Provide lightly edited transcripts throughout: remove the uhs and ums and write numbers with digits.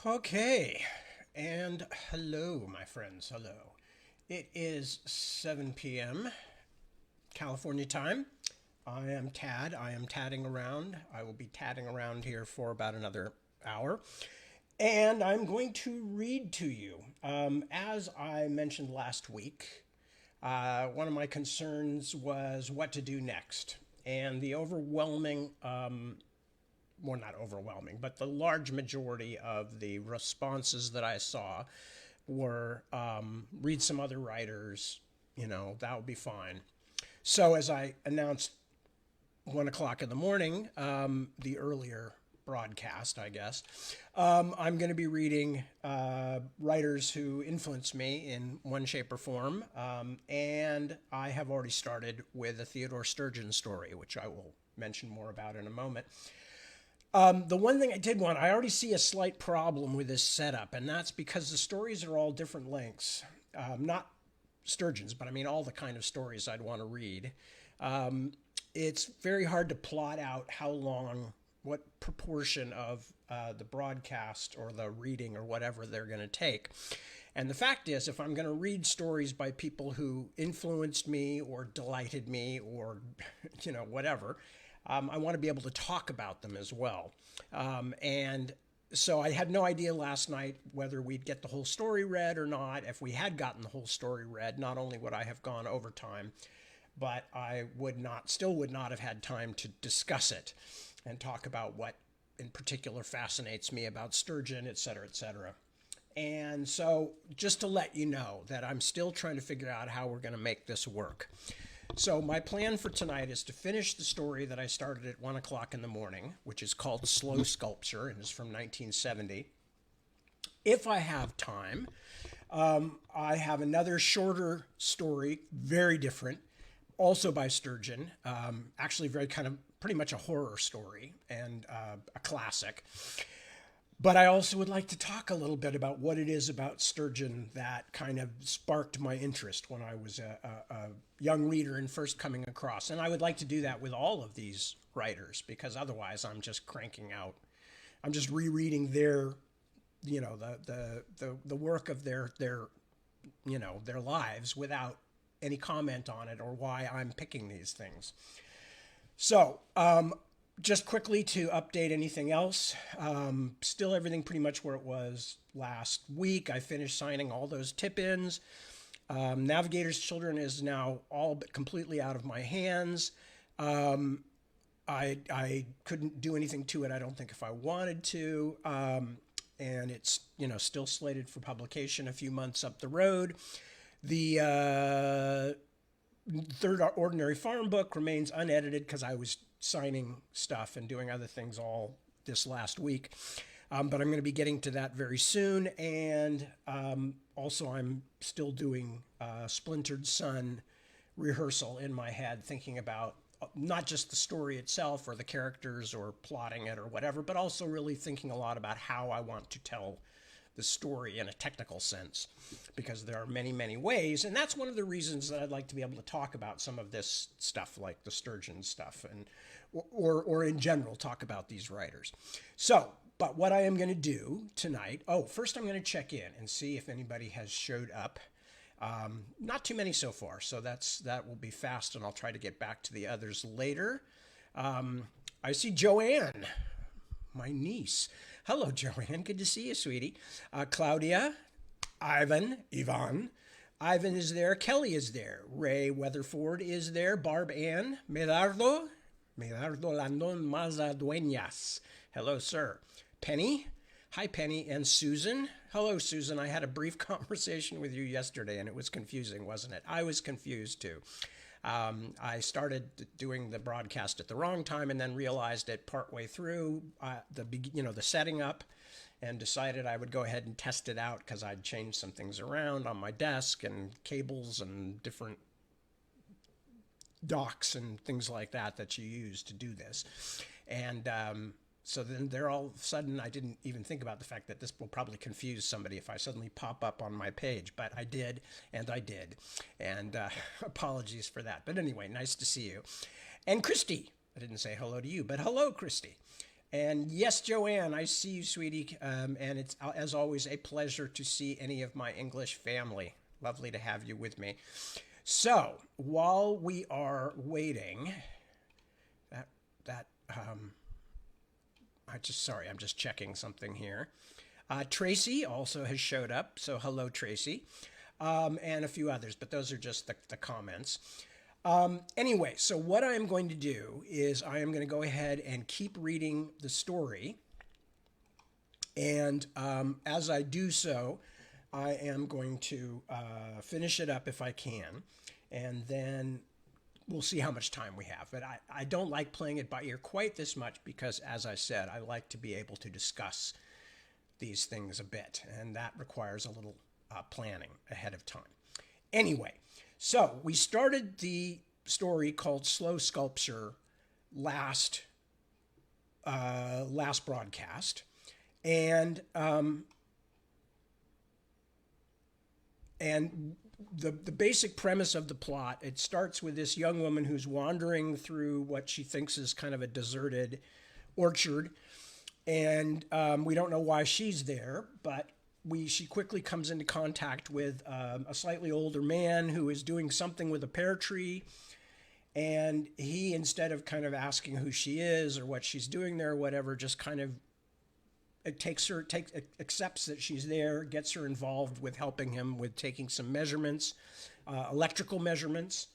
Okay, and hello, my friends. Hello. It is 7 p.m. California time. I am Tad. I am tadding around. I will be tadding around here for about another hour. And I'm going to read to you. As I mentioned last week, one of my concerns was what to do next. And the overwhelming well, not overwhelming, but the large majority of the responses that I saw were read some other writers, that would be fine. So, as I announced 1 o'clock in the morning, the earlier broadcast, I guess, I'm going to be reading writers who influenced me in one shape or form. And I have already started with a Theodore Sturgeon story, which I will mention more about in a moment. The one thing I already see a slight problem with this setup, and that's because the stories are all different lengths. Not Sturgeon's, but I mean all the kind of stories I'd want to read. It's very hard to plot out how long, what proportion of the broadcast or the reading or whatever they're going to take. And the fact is, if I'm going to read stories by people who influenced me or delighted me or, whatever, I want to be able to talk about them as well. And so I had no idea last night whether we'd get the whole story read or not. If we had gotten the whole story read, not only would I have gone over time, but I still would not have had time to discuss it and talk about what in particular fascinates me about Sturgeon, et cetera, et cetera. And so just to let you know that I'm still trying to figure out how we're going to make this work. So my plan for tonight is to finish the story that I started at 1 o'clock in the morning, which is called Slow Sculpture and is from 1970. If I have time, I have another shorter story, very different, also by Sturgeon, actually very kind of pretty much a horror story and a classic. But I also would like to talk a little bit about what it is about Sturgeon that kind of sparked my interest when I was a young reader and first coming across. And I would like to do that with all of these writers, because otherwise I'm just cranking out. I'm just rereading their, the work of their lives without any comment on it or why I'm picking these things. So, just quickly to update anything else, still everything pretty much where it was last week. I finished signing all those tip-ins. Navigator's Children is now all but completely out of my hands. I couldn't do anything to it, I don't think, if I wanted to. And it's, still slated for publication a few months up the road. The Third Ordinary Farm book remains unedited because I was signing stuff and doing other things all this last week. But I'm going to be getting to that very soon. And also I'm still doing Splintered Sun rehearsal in my head, thinking about not just the story itself or the characters or plotting it or whatever, but also really thinking a lot about how I want to tell the story in a technical sense, because there are many, many ways. And that's one of the reasons that I'd like to be able to talk about some of this stuff, like the Sturgeon stuff, and or in general, talk about these writers. So, but what I am going to do tonight, first I'm going to check in and see if anybody has showed up. Not too many so far, so that will be fast, and I'll try to get back to the others later. I see Joanne, my niece. Hello, Joanne. Good to see you, sweetie. Claudia, Ivan. Ivan is there. Kelly is there. Ray Weatherford is there. Barb Ann. Medardo Landon Mazadueñas. Hello, sir. Penny. Hi, Penny. And Susan. Hello, Susan. I had a brief conversation with you yesterday, and it was confusing, wasn't it? I was confused, too. I started doing the broadcast at the wrong time and then realized it partway through the setting up, and decided I would go ahead and test it out because I'd changed some things around on my desk and cables and different docks and things like that you use to do this. And so then there all of a sudden, I didn't even think about the fact that this will probably confuse somebody if I suddenly pop up on my page, but I did, and apologies for that. But anyway, nice to see you. And Christy, I didn't say hello to you, but hello, Christy. And yes, Joanne, I see you, sweetie. And it's, as always, a pleasure to see any of my English family. Lovely to have you with me. So while we are waiting, I'm just checking something here. Tracy also has showed up. So hello, Tracy. And a few others, but those are just the comments. Anyway, so what I am going to do is I am going to go ahead and keep reading the story. And as I do so, I am going to finish it up if I can. And then we'll see how much time we have. But I don't like playing it by ear quite this much because, as I said, I like to be able to discuss these things a bit. And that requires a little planning ahead of time. Anyway. So we started the story called Slow Sculpture last broadcast, and the basic premise of the plot, it starts with this young woman who's wandering through what she thinks is kind of a deserted orchard, and we don't know why she's there, but she quickly comes into contact with a slightly older man who is doing something with a pear tree. And he, instead of kind of asking who she is or what she's doing there or whatever, just kind of accepts that she's there, gets her involved with helping him with taking some measurements, electrical measurements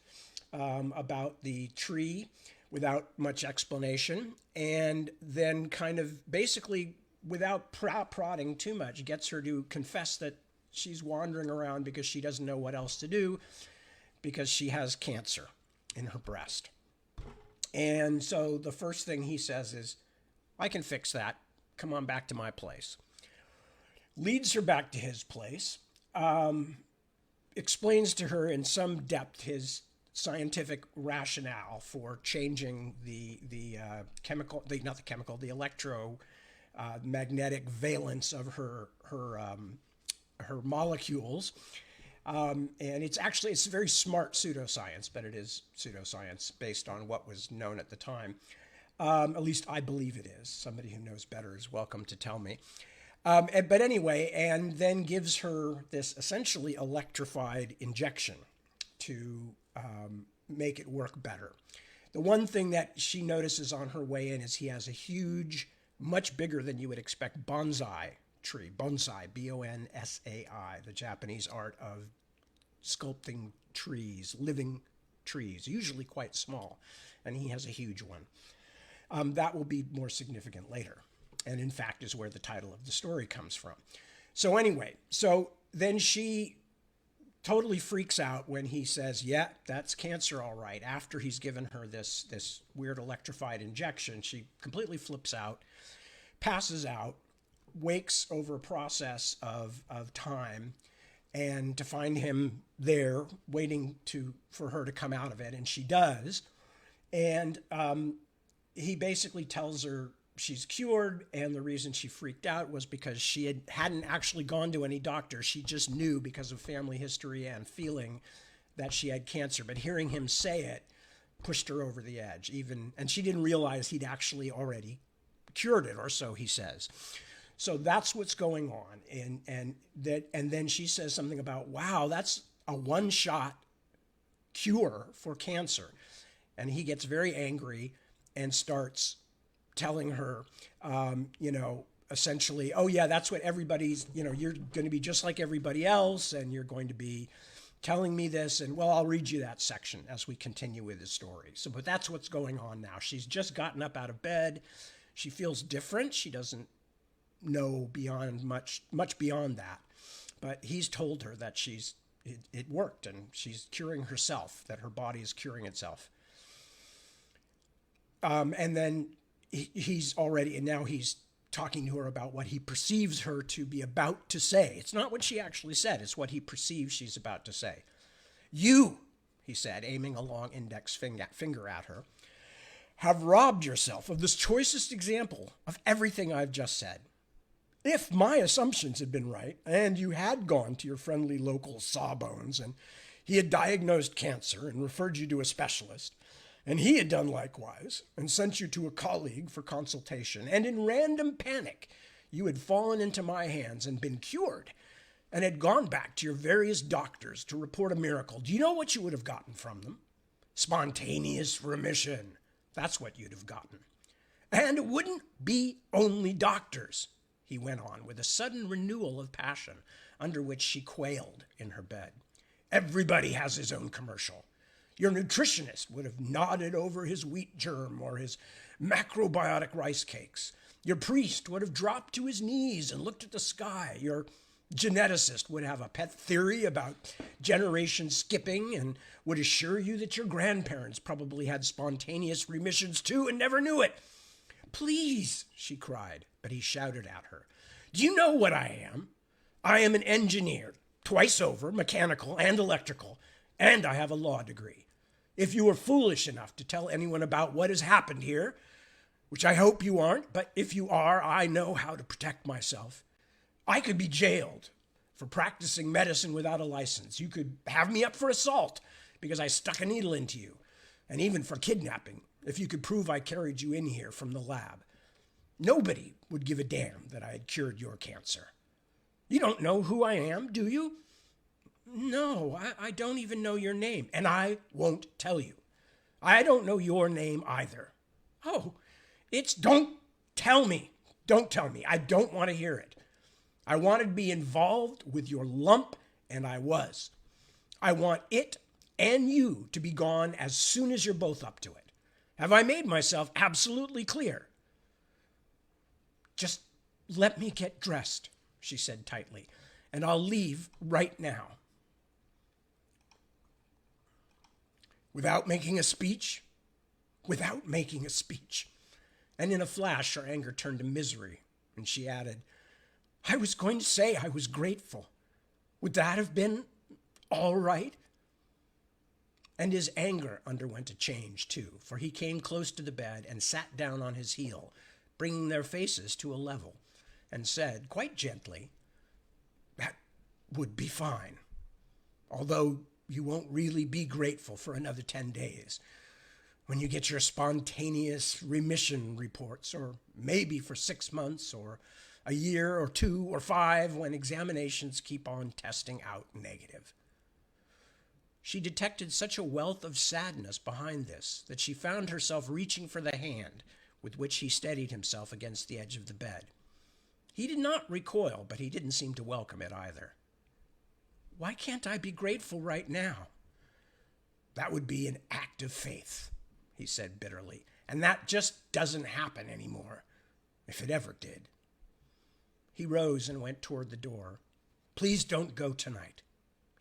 about the tree without much explanation. And then kind of basically, without prodding too much, gets her to confess that she's wandering around because she doesn't know what else to do because she has cancer in her breast. And so the first thing he says is, I can fix that. Come on back to my place. Leads her back to his place, explains to her in some depth his scientific rationale for changing the electromagnetic valence of her molecules. And it's very smart pseudoscience, but it is pseudoscience based on what was known at the time. At least I believe it is. Somebody who knows better is welcome to tell me. But anyway, and then gives her this essentially electrified injection to make it work better. The one thing that she notices on her way in is he has a huge, much bigger than you would expect, bonsai tree. Bonsai, B-O-N-S-A-I, the Japanese art of sculpting trees, living trees, usually quite small. And he has a huge one. That will be more significant later. And in fact is where the title of the story comes from. So anyway, so then she totally freaks out when he says, yeah, that's cancer all right. After he's given her this weird electrified injection, she completely flips out, passes out, wakes over a process of time, and to find him there waiting for her to come out of it. And she does. And he basically tells her she's cured, and the reason she freaked out was because she hadn't actually gone to any doctor. She just knew because of family history and feeling that she had cancer. But hearing him say it pushed her over the edge, and she didn't realize he'd actually already cured it, or so he says. So that's what's going on, and then she says something about, wow, that's a one-shot cure for cancer, and he gets very angry and starts telling her, essentially, oh yeah, that's what everybody's, you're going to be just like everybody else, and you're going to be telling me this, and well, I'll read you that section as we continue with the story. So, but that's what's going on now. She's just gotten up out of bed. She feels different. She doesn't know beyond much beyond that, but he's told her that it worked, and she's curing herself, that her body is curing itself. And then he's talking to her about what he perceives her to be about to say. It's not what she actually said. It's what he perceives she's about to say. You, he said, aiming a long index finger at her, have robbed yourself of this choicest example of everything I've just said. If my assumptions had been right, and you had gone to your friendly local Sawbones, and he had diagnosed cancer and referred you to a specialist, And he had done likewise, and sent you to a colleague for consultation, and in random panic you had fallen into my hands and been cured, and had gone back to your various doctors to report a miracle, do you know what you would have gotten from them? Spontaneous remission. That's what you'd have gotten. And it wouldn't be only doctors, he went on with a sudden renewal of passion under which she quailed in her bed. Everybody has his own commercial. Your nutritionist would have nodded over his wheat germ or his macrobiotic rice cakes. Your priest would have dropped to his knees and looked at the sky. Your geneticist would have a pet theory about generation skipping and would assure you that your grandparents probably had spontaneous remissions too and never knew it. Please, she cried, but he shouted at her. Do you know what I am? I am an engineer, twice over, mechanical and electrical, and I have a law degree. If you were foolish enough to tell anyone about what has happened here, which I hope you aren't, but if you are, I know how to protect myself. I could be jailed for practicing medicine without a license. You could have me up for assault because I stuck a needle into you, and even for kidnapping, if you could prove I carried you in here from the lab. Nobody would give a damn that I had cured your cancer. You don't know who I am, do you? No, I don't even know your name, and I won't tell you. I don't know your name either. Oh, don't tell me. Don't tell me. I don't want to hear it. I wanted to be involved with your lump, and I was. I want it and you to be gone as soon as you're both up to it. Have I made myself absolutely clear? Just let me get dressed, she said tightly, and I'll leave right now. Without making a speech? Without making a speech. And in a flash, her anger turned to misery, and she added, I was going to say I was grateful. Would that have been all right? And his anger underwent a change, too, for he came close to the bed and sat down on his heel, bringing their faces to a level, and said, quite gently, that would be fine, although you won't really be grateful for another 10 days when you get your spontaneous remission reports, or maybe for 6 months or a year or 2 or 5 when examinations keep on testing out negative. She detected such a wealth of sadness behind this that she found herself reaching for the hand with which he steadied himself against the edge of the bed. He did not recoil, but he didn't seem to welcome it either. Why can't I be grateful right now? That would be an act of faith, he said bitterly, and that just doesn't happen anymore, if it ever did. He rose and went toward the door. Please don't go tonight,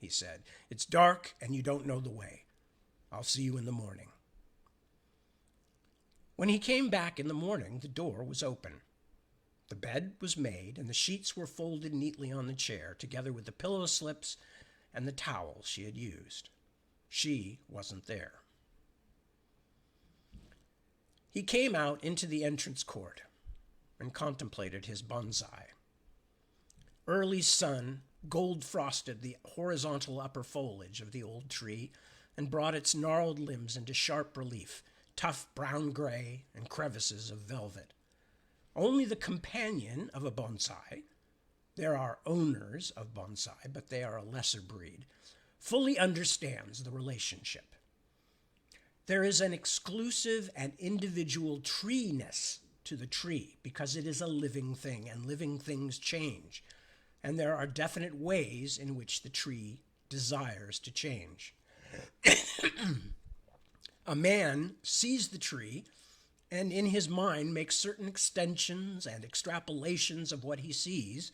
he said. It's dark and you don't know the way. I'll see you in the morning. When he came back in the morning, the door was open. The bed was made, and the sheets were folded neatly on the chair, together with the pillow slips and the towels she had used. She wasn't there. He came out into the entrance court and contemplated his bonsai. Early sun gold-frosted the horizontal upper foliage of the old tree and brought its gnarled limbs into sharp relief, tough brown-gray and crevices of velvet. Only the companion of a bonsai, there are owners of bonsai, but they are a lesser breed, fully understands the relationship. There is an exclusive and individual tree-ness to the tree because it is a living thing, and living things change, and there are definite ways in which the tree desires to change. A man sees the tree and in his mind makes certain extensions and extrapolations of what he sees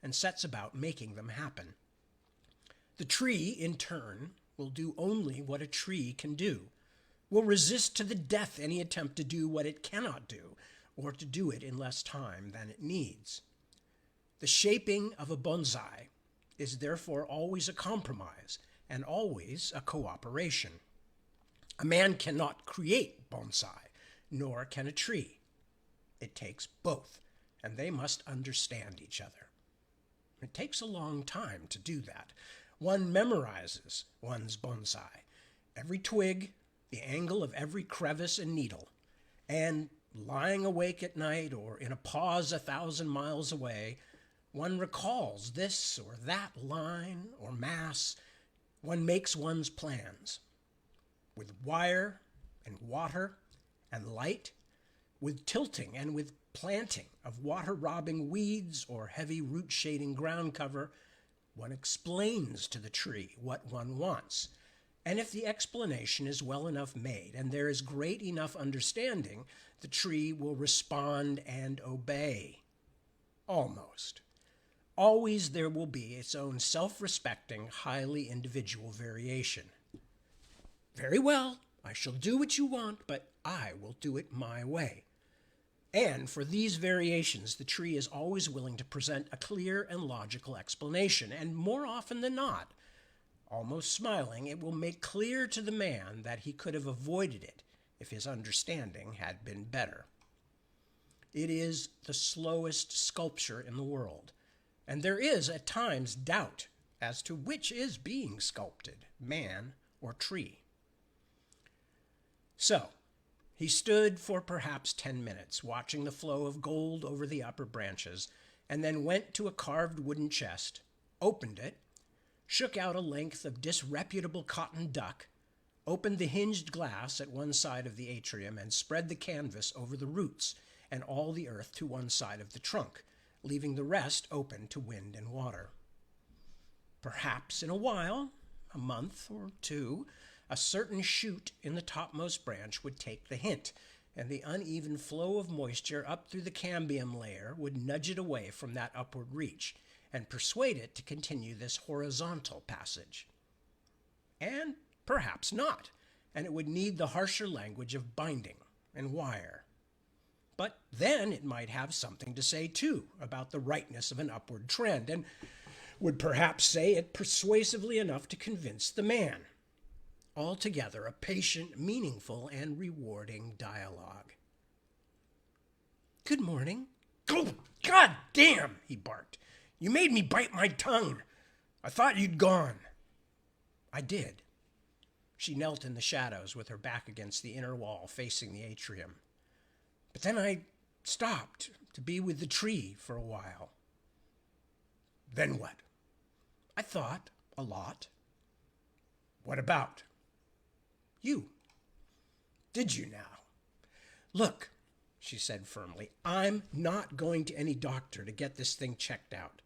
and sets about making them happen. The tree, in turn, will do only what a tree can do, will resist to the death any attempt to do what it cannot do, or to do it in less time than it needs. The shaping of a bonsai is therefore always a compromise and always a cooperation. A man cannot create bonsai, nor can a tree. It takes both, and they must understand each other. It takes a long time to do that. One memorizes one's bonsai. Every twig, the angle of every crevice and needle, and lying awake at night or in a pause 1,000 miles away, one recalls this or that line or mass. One makes one's plans. With wire and water and light, with tilting and with planting of water-robbing weeds or heavy root-shading ground cover, one explains to the tree what one wants. And if the explanation is well enough made and there is great enough understanding, the tree will respond and obey. Almost. Always there will be its own self-respecting, highly individual variation. Very well, I shall do what you want, but I will do it my way. And for these variations, the tree is always willing to present a clear and logical explanation, and more often than not, almost smiling, it will make clear to the man that he could have avoided it if his understanding had been better. It is the slowest sculpture in the world, and there is at times doubt as to which is being sculpted, man or tree. So, he stood for perhaps 10 minutes, watching the flow of gold over the upper branches, and then went to a carved wooden chest, opened it, shook out a length of disreputable cotton duck, opened the hinged glass at one side of the atrium, and spread the canvas over the roots and all the earth to one side of the trunk, leaving the rest open to wind and water. Perhaps in a while, a month or two, a certain shoot in the topmost branch would take the hint, and the uneven flow of moisture up through the cambium layer would nudge it away from that upward reach and persuade it to continue this horizontal passage. And perhaps not, and it would need the harsher language of binding and wire. But then it might have something to say, too, about the rightness of an upward trend, and would perhaps say it persuasively enough to convince the man. Altogether, a patient, meaningful, and rewarding dialogue. "Good morning." "Oh, God damn," he barked. "You made me bite my tongue. I thought you'd gone." "I did." She knelt in the shadows with her back against the inner wall facing the atrium. "But then I stopped to be with the tree for a while." "Then what?" "I thought a lot." "What about?" "You." "Did you now?" "Look," she said firmly, "I'm not going to any doctor to get this thing checked out.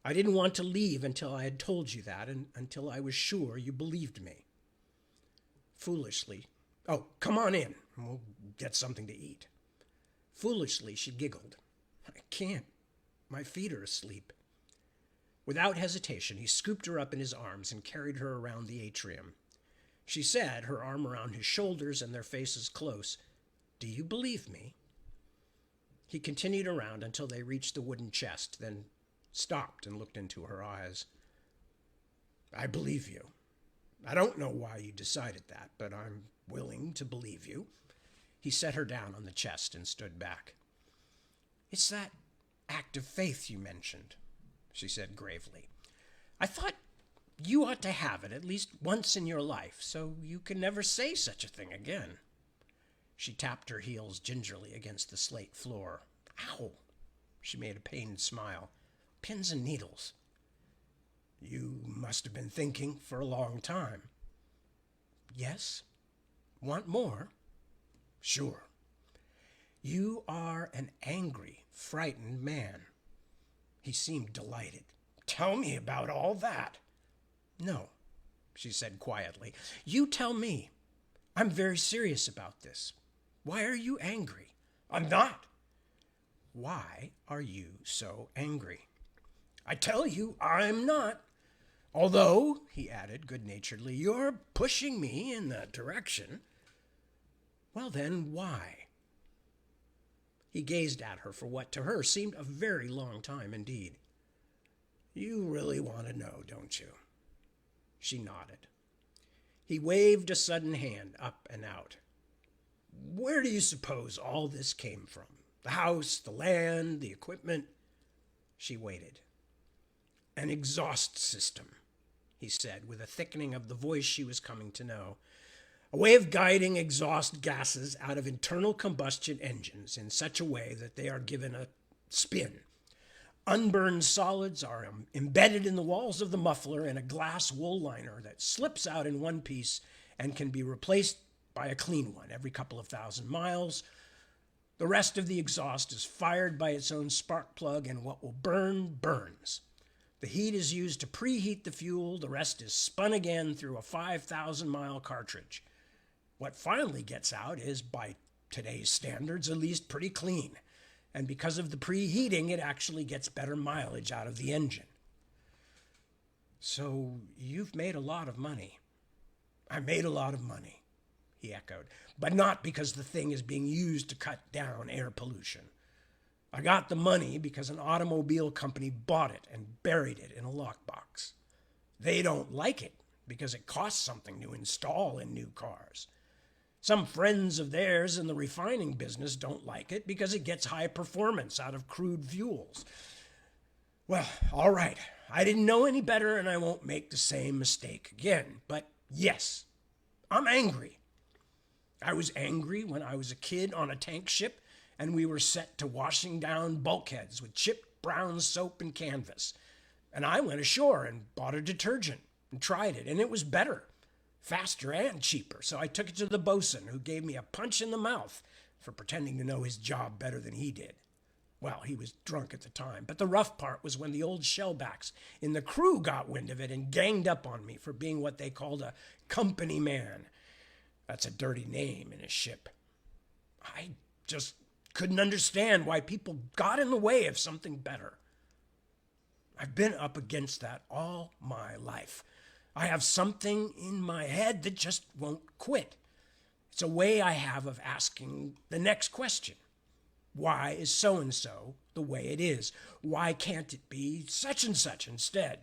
I didn't want to leave until I had told you that and until I was sure you believed me." Foolishly, "Oh, come on in, and we'll get something to eat." Foolishly, she giggled. "I can't. My feet are asleep." Without hesitation, he scooped her up in his arms and carried her around the atrium. She said, her arm around his shoulders and their faces close, "Do you believe me?" He continued around until they reached the wooden chest, then stopped and looked into her eyes. "I believe you. I don't know why you decided that, but I'm willing to believe you." He set her down on the chest and stood back. "It's that act of faith you mentioned," she said gravely. "I thought you ought to have it at least once in your life, so you can never say such a thing again." She tapped her heels gingerly against the slate floor. "Ow!" She made a pained smile. "Pins and needles." "You must have been thinking for a long time." "Yes. Want more?" "Sure." "You are an angry, frightened man." He seemed delighted. "Tell me about all that." "No," she said quietly. "You tell me. I'm very serious about this. Why are you angry?" "I'm not." "Why are you so angry?" "I tell you, I'm not. Although," he added good-naturedly, "you're pushing me in that direction." "Well then, why?" He gazed at her for what to her seemed a very long time indeed. "You really want to know, don't you?" She nodded. He waved a sudden hand up and out. "Where do you suppose all this came from? The house, the land, the equipment?" She waited. "An exhaust system," he said, with a thickening of the voice she was coming to know. a way of guiding exhaust gases out of internal combustion engines in such a way that they are given a spin. Unburned solids are embedded in the walls of the muffler in a glass wool liner that slips out in one piece and can be replaced by a clean one every couple of thousand miles. The rest of the exhaust is fired by its own spark plug, and what will burn, burns. The heat is used to preheat the fuel. The rest is spun again through a 5,000-mile cartridge. What finally gets out is, by today's standards, at least pretty clean. And because of the preheating, it actually gets better mileage out of the engine. So you've made a lot of money. I made a lot of money, he echoed, but not because the thing is being used to cut down air pollution. I got the money because an automobile company bought it and buried it in a lockbox. They don't like it because it costs something to install in new cars. Some friends of theirs in the refining business don't like it because it gets high performance out of crude fuels. Well, all right, I didn't know any better and I won't make the same mistake again. But yes, I'm angry. I was angry when I was a kid on a tank ship and we were set to washing down bulkheads with chipped brown soap and canvas. And I went ashore and bought a detergent and tried it, and it was better, faster and cheaper. So I took it to the bosun, who gave me a punch in the mouth for pretending to know his job better than he did. Well, he was drunk at the time, but the rough part was when the old shellbacks in the crew got wind of it and ganged up on me for being what they called a company man. That's a dirty name in a ship. I just couldn't understand why people got in the way of something better. I've been up against that all my life. I have something in my head that just won't quit. It's a way I have of asking the next question. Why is so-and-so the way it is? Why can't it be such and such instead?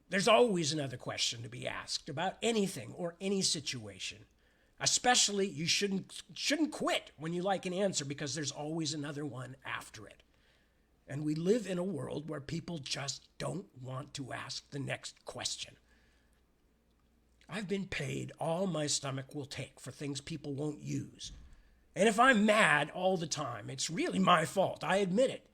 There's always another question to be asked about anything or any situation. Especially, you shouldn't quit when you like an answer, because there's always another one after it. And we live in a world where people just don't want to ask the next question. I've been paid all my stomach will take for things people won't use. And if I'm mad all the time, it's really my fault, I admit it.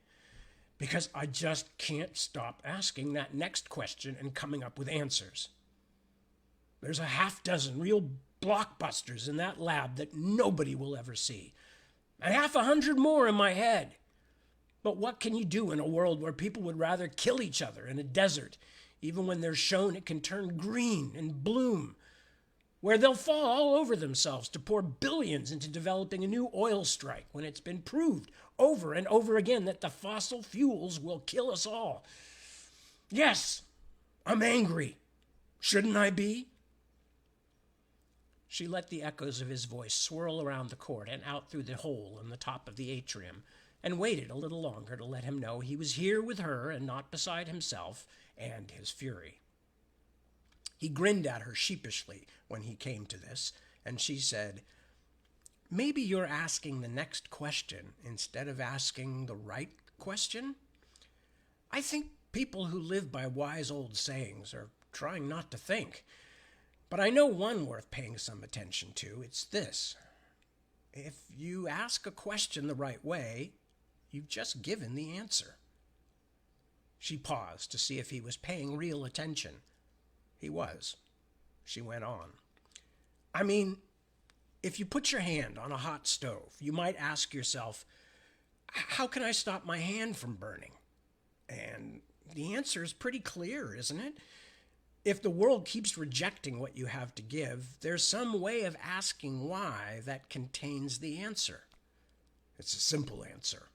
Because I just can't stop asking that next question and coming up with answers. There's a half dozen real blockbusters in that lab that nobody will ever see. And 100 more in my head. But what can you do in a world where people would rather kill each other in a desert, even when they're shown it can turn green and bloom? Where they'll fall all over themselves to pour billions into developing a new oil strike when it's been proved over and over again that the fossil fuels will kill us all. Yes, I'm angry. Shouldn't I be? She let the echoes of his voice swirl around the court and out through the hole in the top of the atrium, and waited a little longer to let him know he was here with her and not beside himself and his fury. He grinned at her sheepishly when he came to this, and she said, "Maybe you're asking the next question instead of asking the right question? I think people who live by wise old sayings are trying not to think. But I know one worth paying some attention to. It's this. If you ask a question the right way, you've just given the answer." She paused to see if he was paying real attention. He was. She went on. I mean, if you put your hand on a hot stove, you might ask yourself, how can I stop my hand from burning? And the answer is pretty clear, isn't it? If the world keeps rejecting what you have to give, there's some way of asking why that contains the answer. It's a simple answer,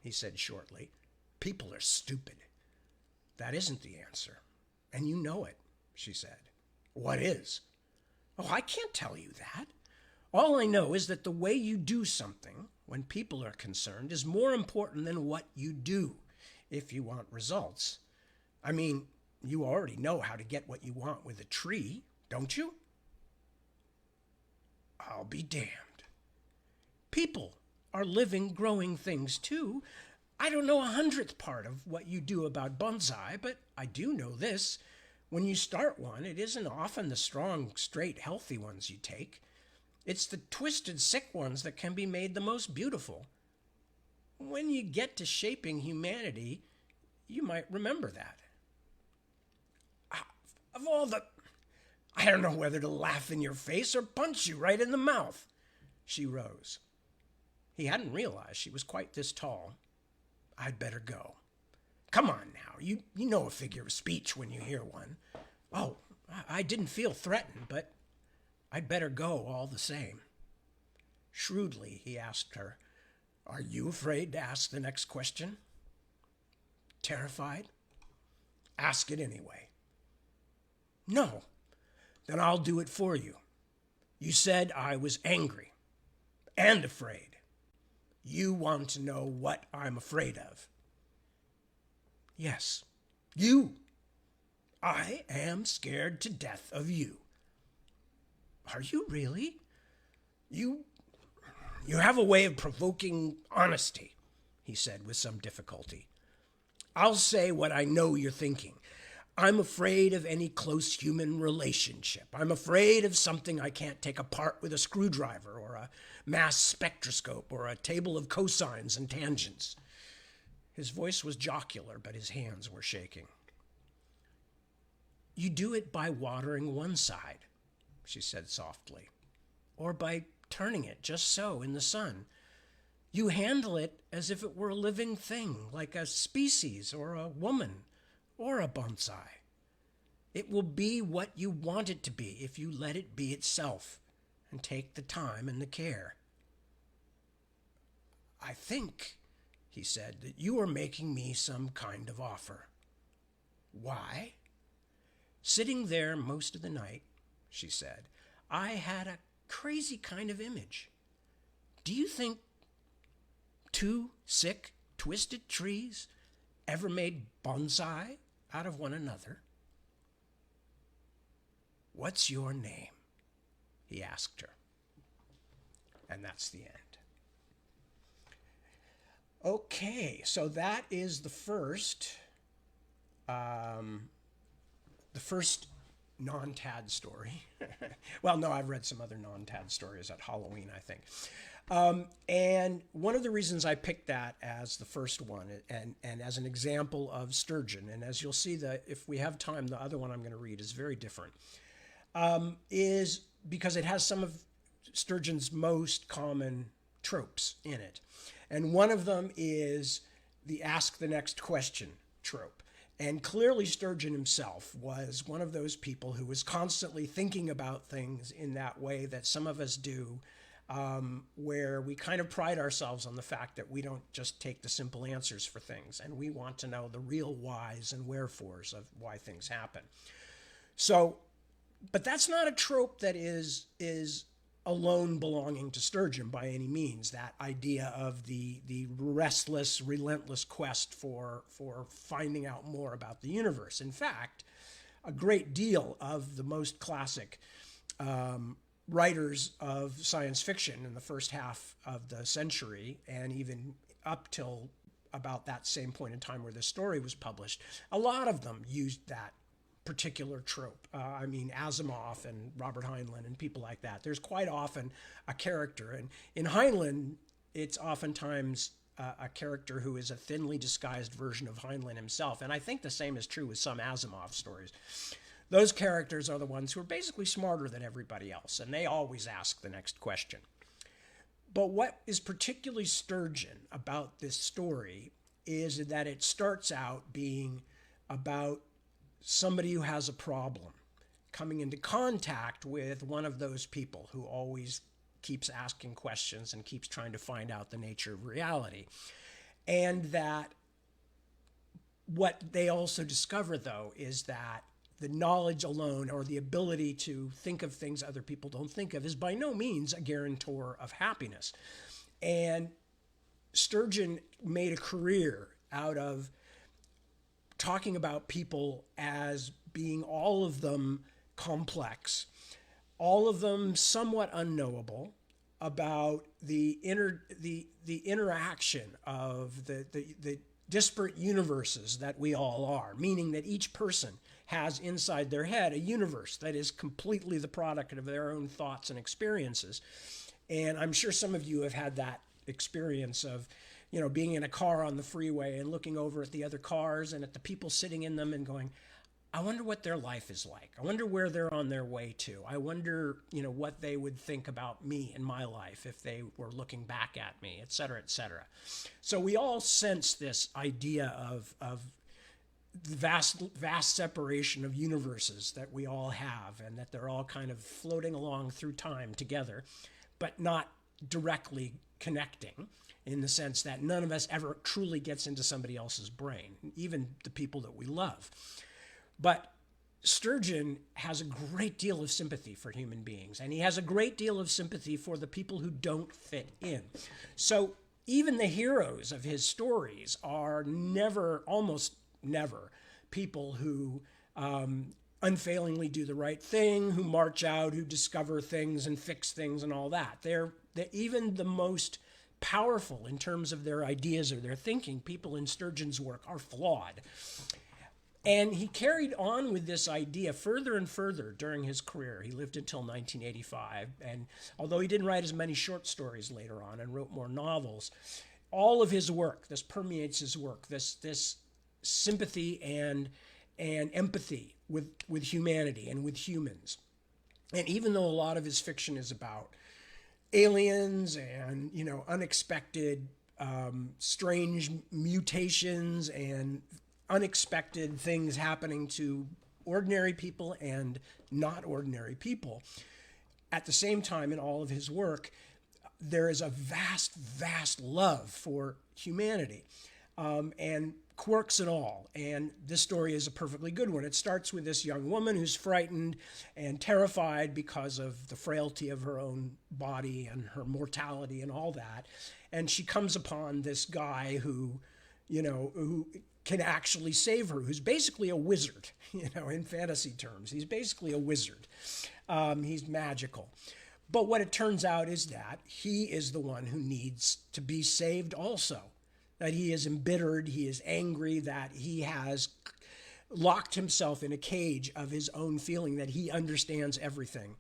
he said shortly. People are stupid. That isn't the answer. And you know it, she said. What is? Oh, I can't tell you that. All I know is that the way you do something, when people are concerned, is more important than what you do if you want results. I mean, you already know how to get what you want with a tree, don't you? I'll be damned. People are living, growing things too. I don't know 100th part of what you do about bonsai, but I do know this. When you start one, it isn't often the strong, straight, healthy ones you take. It's the twisted, sick ones that can be made the most beautiful. When you get to shaping humanity, you might remember that. Of all the... I don't know whether to laugh in your face or punch you right in the mouth. She rose. He hadn't realized she was quite this tall. I'd better go. Come on now, you know a figure of speech when you hear one. Oh, I didn't feel threatened, but I'd better go all the same. Shrewdly, he asked her, Are you afraid to ask the next question? Terrified? Ask it anyway. No. Then I'll do it for you. You said I was angry and afraid. You want to know what I'm afraid of. Yes, you. I am scared to death of you. Are you really? You have a way of provoking honesty, he said with some difficulty. I'll say what I know you're thinking. I'm afraid of any close human relationship. I'm afraid of something I can't take apart with a screwdriver or a mass spectroscope or a table of cosines and tangents. His voice was jocular, but his hands were shaking. You do it by watering one side, she said softly, or by turning it just so in the sun. You handle it as if it were a living thing, like a species or a woman or a bonsai. It will be what you want it to be if you let it be itself and take the time and the care. I think, he said, that you are making me some kind of offer. Why? Sitting there most of the night, she said, I had a crazy kind of image. Do you think two sick, twisted trees ever made bonsai out of one another? What's your name? He asked her. And that's the end. Okay, so that is the first non-Tad story. Well, no, I've read some other non-Tad stories at Halloween, I think. And one of the reasons I picked that as the first one and as an example of Sturgeon, and as you'll see, if we have time, the other one I'm going to read is very different, is because it has some of Sturgeon's most common tropes in it. And one of them is the ask the next question trope. And clearly Sturgeon himself was one of those people who was constantly thinking about things in that way that some of us do, where we kind of pride ourselves on the fact that we don't just take the simple answers for things, and we want to know the real whys and wherefores of why things happen. So, but that's not a trope that is alone belonging to Sturgeon by any means, that idea of the restless, relentless quest for finding out more about the universe. In fact, a great deal of the most classic writers of science fiction in the first half of the century, and even up till about that same point in time where this story was published, a lot of them used that particular trope. I mean, Asimov and Robert Heinlein and people like that. There's quite often a character, and in Heinlein, it's oftentimes a character who is a thinly disguised version of Heinlein himself. And I think the same is true with some Asimov stories. Those characters are the ones who are basically smarter than everybody else, and they always ask the next question. But what is particularly Sturgeon about this story is that it starts out being about somebody who has a problem coming into contact with one of those people who always keeps asking questions and keeps trying to find out the nature of reality. And that what they also discover, though, is that the knowledge alone, or the ability to think of things other people don't think of, is by no means a guarantor of happiness. And Sturgeon made a career out of talking about people as being all of them complex, all of them somewhat unknowable, about the interaction of the disparate universes that we all are, meaning that each person has inside their head a universe that is completely the product of their own thoughts and experiences. And I'm sure some of you have had that experience of, being in a car on the freeway and looking over at the other cars and at the people sitting in them and going, I wonder what their life is like. I wonder where they're on their way to. I wonder, what they would think about me and my life if they were looking back at me, et cetera, et cetera. So we all sense this idea of the vast separation of universes that we all have, and that they're all kind of floating along through time together, but not directly connecting, in the sense that none of us ever truly gets into somebody else's brain, even the people that we love. But Sturgeon has a great deal of sympathy for human beings, and he has a great deal of sympathy for the people who don't fit in. So even the heroes of his stories are almost never, people who unfailingly do the right thing, who march out, who discover things and fix things and all that. They're even the most powerful in terms of their ideas or their thinking. People in Sturgeon's work are flawed. And he carried on with this idea further and further during his career. He lived until 1985. And although he didn't write as many short stories later on and wrote more novels, all of his work, this permeates his work, this sympathy and empathy with humanity and with humans. And even though a lot of his fiction is about aliens and, unexpected, strange mutations and unexpected things happening to ordinary people and not ordinary people, at the same time, in all of his work, there is a vast, vast love for humanity, and quirks and all. And this story is a perfectly good one. It starts with this young woman who's frightened and terrified because of the frailty of her own body and her mortality and all that. And she comes upon this guy who can actually save her, who's basically a wizard, in fantasy terms. He's basically a wizard. He's magical. But what it turns out is that he is the one who needs to be saved also. That he is embittered, he is angry, that he has locked himself in a cage of his own feeling that he understands everything.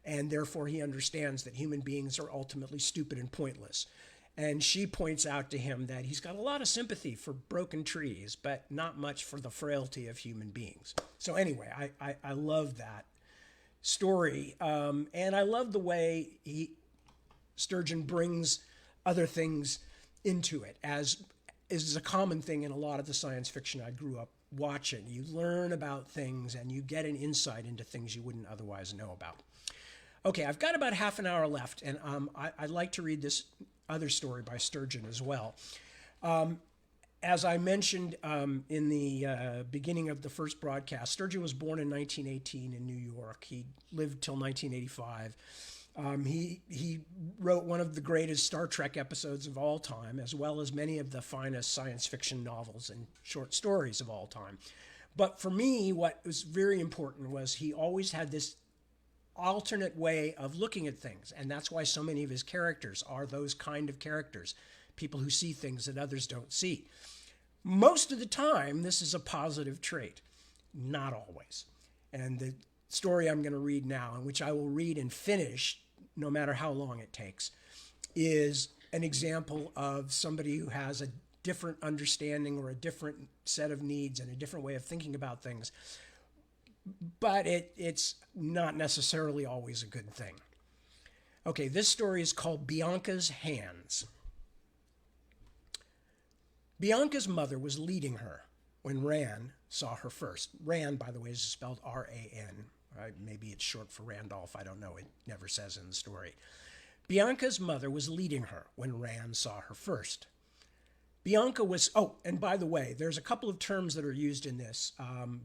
And therefore he understands that human beings are ultimately stupid and pointless. And she points out to him that he's got a lot of sympathy for broken trees, but not much for the frailty of human beings. So anyway, I love that story. And I love the way Sturgeon brings other things into it, as is a common thing in a lot of the science fiction I grew up watching. You learn about things and you get an insight into things you wouldn't otherwise know about. Okay, I've got about half an hour left, and I'd like to read this other story by Sturgeon as well. As I mentioned in the beginning of the first broadcast, Sturgeon was born in 1918 in New York. He lived till 1985. He wrote one of the greatest Star Trek episodes of all time, as well as many of the finest science fiction novels and short stories of all time. But for me, what was very important was he always had this alternate way of looking at things. And that's why so many of his characters are those kind of characters, people who see things that others don't see. Most of the time, this is a positive trait. Not always. And the story I'm going to read now, and which I will read and finish no matter how long it takes, is an example of somebody who has a different understanding or a different set of needs and a different way of thinking about things. But it's not necessarily always a good thing. Okay, this story is called Bianca's Hands. Bianca's mother was leading her when Ran saw her first. Ran, by the way, is spelled R-A-N. Maybe it's short for Randolph. I don't know. It never says in the story. Bianca's mother was leading her when Ran saw her first. Bianca was, and by the way, there's a couple of terms that are used in this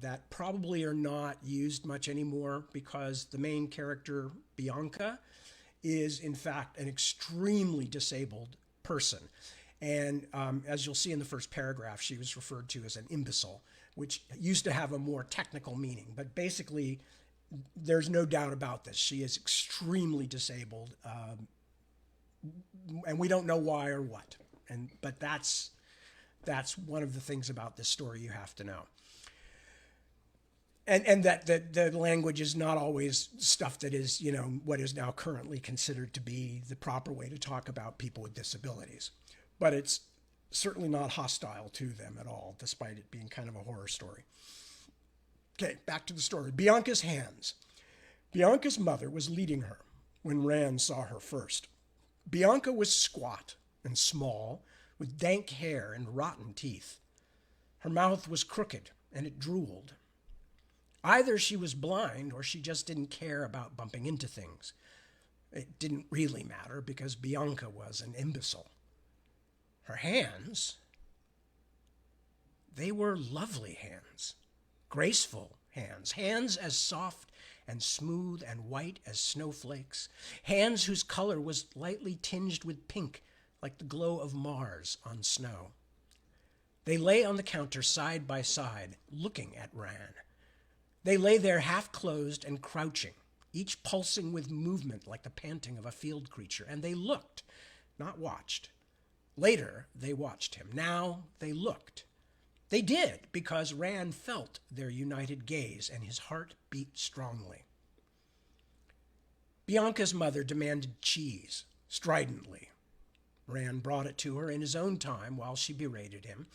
that probably are not used much anymore, because the main character, Bianca, is in fact an extremely disabled person. And as you'll see in the first paragraph, she was referred to as an imbecile, which used to have a more technical meaning. But basically, there's no doubt about this. She is extremely disabled, and we don't know why or what. But that's That's one of the things about this story you have to know. And that the language is not always stuff that is, what is now currently considered to be the proper way to talk about people with disabilities. But it's certainly not hostile to them at all, despite it being kind of a horror story. Okay, back to the story. Bianca's hands. Bianca's mother was leading her when Rand saw her first. Bianca was squat and small, with dank hair and rotten teeth. Her mouth was crooked, and it drooled. Either she was blind or she just didn't care about bumping into things. It didn't really matter because Bianca was an imbecile. Her hands, they were lovely hands, graceful hands, hands as soft and smooth and white as snowflakes, hands whose color was lightly tinged with pink, like the glow of Mars on snow. They lay on the counter side by side, looking at Rand. They lay there half-closed and crouching, each pulsing with movement like the panting of a field creature, and they looked, not watched. Later, they watched him. Now, they looked. They did, because Rand felt their united gaze, and his heart beat strongly. Bianca's mother demanded cheese, stridently. Rand brought it to her in his own time while she berated him.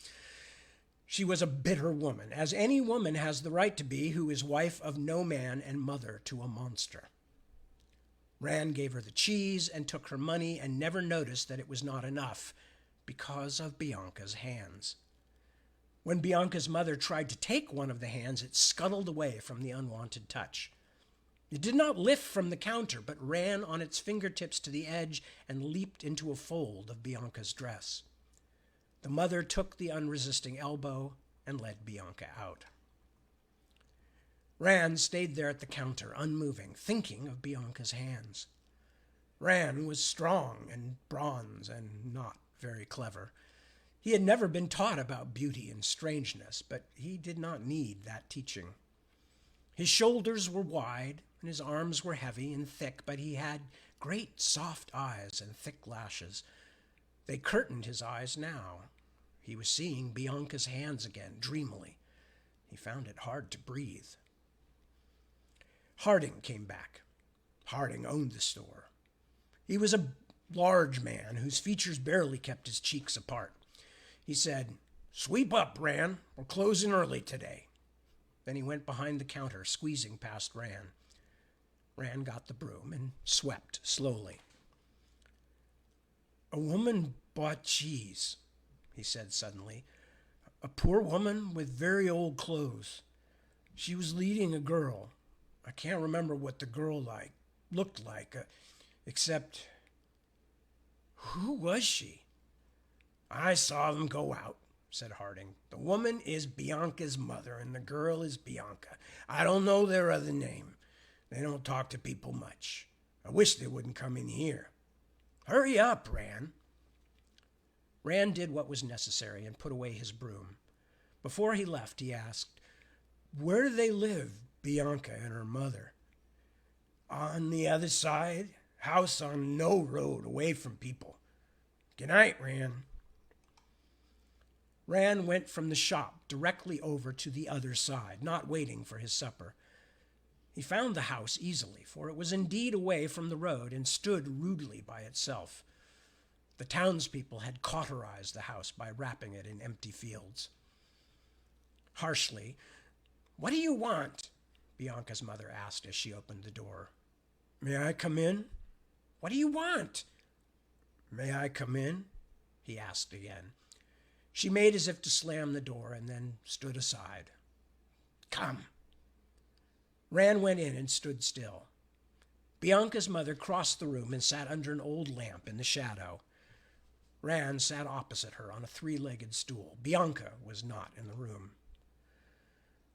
She was a bitter woman, as any woman has the right to be who is wife of no man and mother to a monster. Rand gave her the cheese and took her money and never noticed that it was not enough because of Bianca's hands. When Bianca's mother tried to take one of the hands, it scuttled away from the unwanted touch. It did not lift from the counter, but ran on its fingertips to the edge and leaped into a fold of Bianca's dress. The mother took the unresisting elbow and led Bianca out. Rand stayed there at the counter, unmoving, thinking of Bianca's hands. Rand was strong and bronze and not very clever. He had never been taught about beauty and strangeness, but he did not need that teaching. His shoulders were wide and his arms were heavy and thick, but he had great soft eyes and thick lashes. They curtained his eyes now. He was seeing Bianca's hands again, dreamily. He found it hard to breathe. Harding came back. Harding owned the store. He was a large man whose features barely kept his cheeks apart. He said, "Sweep up, Rand. We're closing early today." Then he went behind the counter, squeezing past Rand. Rand got the broom and swept slowly. "A woman bought cheese," he said suddenly. "A poor woman with very old clothes. She was leading a girl. I can't remember what the girl looked like, except..." "Who was she?" "I saw them go out," said Harding. "The woman is Bianca's mother, and the girl is Bianca. I don't know their other name. They don't talk to people much. I wish they wouldn't come in here. Hurry up, Rand." Rand did what was necessary and put away his broom. Before he left, he asked, "Where do they live, Bianca and her mother?" "On the other side. House on no road, away from people. Good night, Rand." Rand went from the shop directly over to the other side, not waiting for his supper. He found the house easily, for it was indeed away from the road and stood rudely by itself. The townspeople had cauterized the house by wrapping it in empty fields. Harshly, "What do you want?" Bianca's mother asked as she opened the door. "May I come in?" "What do you want?" "May I come in?" he asked again. She made as if to slam the door and then stood aside. "Come." Rand went in and stood still. Bianca's mother crossed the room and sat under an old lamp in the shadow. Rand sat opposite her on a three-legged stool. Bianca was not in the room.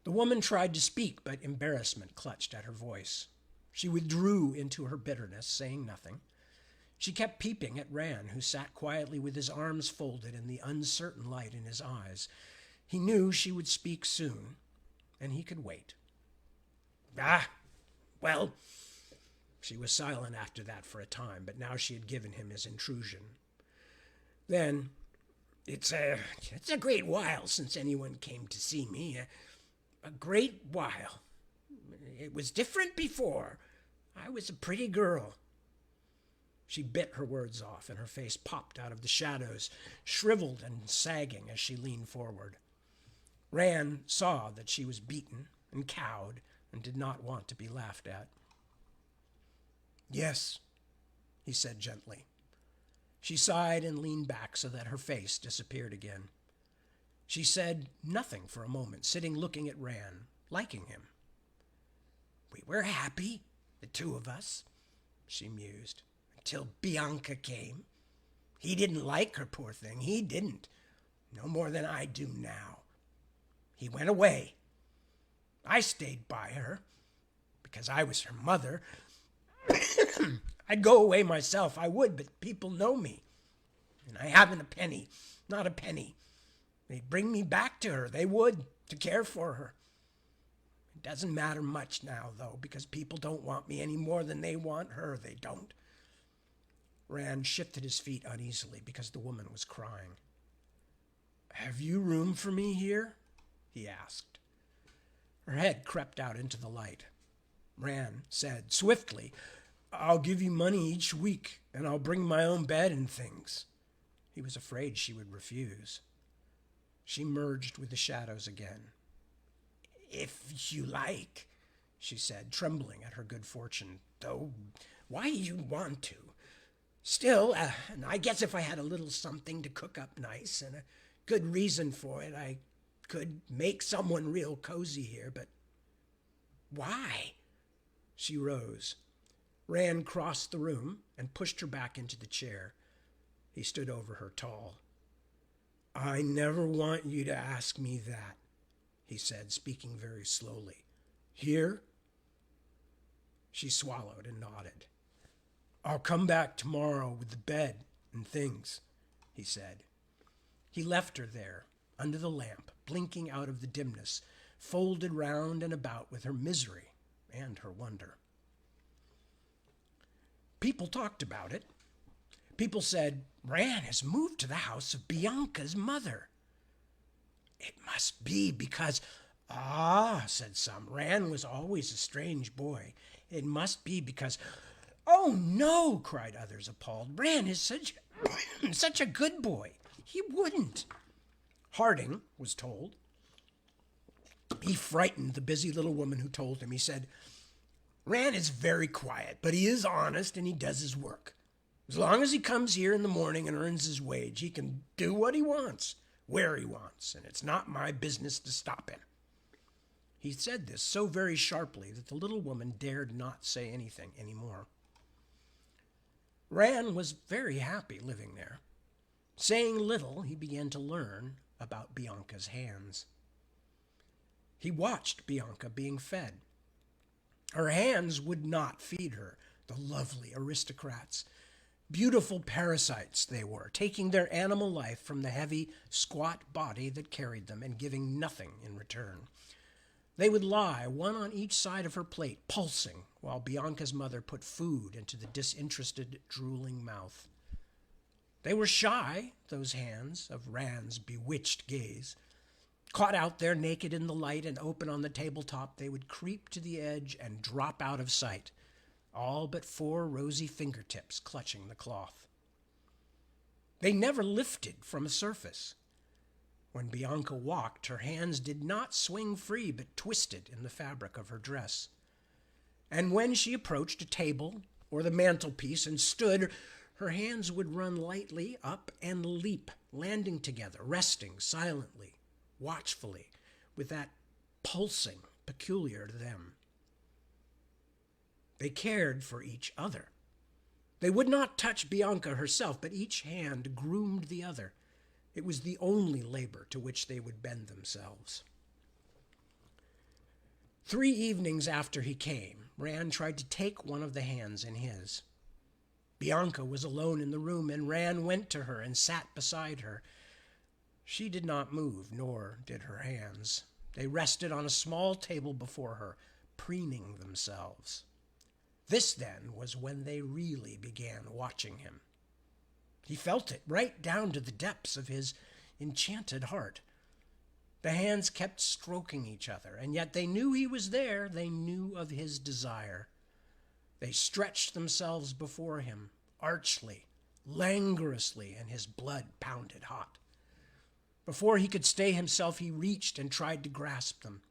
The woman tried to speak, but embarrassment clutched at her voice. She withdrew into her bitterness, saying nothing. She kept peeping at Rand, who sat quietly with his arms folded and the uncertain light in his eyes. He knew she would speak soon, and he could wait. Well..." She was silent after that for a time, but now she had given him his intrusion. Then, It's a great while since anyone came to see me. A great while. It was different before. I was a pretty girl." She bit her words off, and her face popped out of the shadows, shriveled and sagging as she leaned forward. Rand saw that she was beaten and cowed and did not want to be laughed at. "Yes," he said gently. She sighed and leaned back so that her face disappeared again. She said nothing for a moment, sitting looking at Rand, liking him. "We were happy, the two of us," she mused, "until Bianca came. He didn't like her, poor thing. He didn't. No more than I do now. He went away. I stayed by her because I was her mother. I'd go away myself, I would, but people know me. And I haven't a penny, not a penny. They'd bring me back to her, they would, to care for her. It doesn't matter much now, though, because people don't want me any more than they want her, they don't." Rand shifted his feet uneasily because the woman was crying. "Have you room for me here?" he asked. Her head crept out into the light. Rand said swiftly, "I'll give you money each week, and I'll bring my own bed and things." He was afraid she would refuse. She merged with the shadows again. "If you like," she said, trembling at her good fortune, "though why you want to. Still, I guess if I had a little something to cook up nice and a good reason for it, I could make someone real cozy here, but why?" She rose. Rand crossed the room and pushed her back into the chair. He stood over her tall. "I never want you to ask me that," he said, speaking very slowly. "Here?" She swallowed and nodded. "I'll come back tomorrow with the bed and things," he said. He left her there, under the lamp, blinking out of the dimness, folded round and about with her misery and her wonder. People talked about it. People said, "Rand has moved to the house of Bianca's mother." "It must be because—" "Ah," said some, "Rand was always a strange boy. It must be because—" "Oh, no," cried others, appalled. "Rand is such a good boy. He wouldn't." Harding was told. He frightened the busy little woman who told him. He said, "Rand is very quiet, but he is honest and he does his work. As long as he comes here in the morning and earns his wage, he can do what he wants, where he wants, and it's not my business to stop him." He said this so very sharply that the little woman dared not say anything any more. Rand was very happy living there. Saying little, he began to learn about Bianca's hands. He watched Bianca being fed. Her hands would not feed her, the lovely aristocrats. Beautiful parasites they were, taking their animal life from the heavy, squat body that carried them and giving nothing in return. They would lie, one on each side of her plate, pulsing, while Bianca's mother put food into the disinterested, drooling mouth. They were shy, those hands, of Rand's bewitched gaze. Caught out there naked in the light and open on the tabletop, they would creep to the edge and drop out of sight, all but 4 rosy fingertips clutching the cloth. They never lifted from a surface. When Bianca walked, her hands did not swing free, but twisted in the fabric of her dress. And when she approached a table or the mantelpiece and stood, her hands would run lightly up and leap, landing together, resting silently, watchfully, with that pulsing peculiar to them. They cared for each other. They would not touch Bianca herself, but each hand groomed the other. It was the only labor to which they would bend themselves. 3 evenings after he came, Rand tried to take one of the hands in his. Bianca was alone in the room, and Rand went to her and sat beside her. She did not move, nor did her hands. They rested on a small table before her, preening themselves. This, then, was when they really began watching him. He felt it right down to the depths of his enchanted heart. The hands kept stroking each other, and yet they knew he was there. They knew of his desire. They stretched themselves before him, archly, languorously, and his blood pounded hot. Before he could stay himself, he reached and tried to grasp them.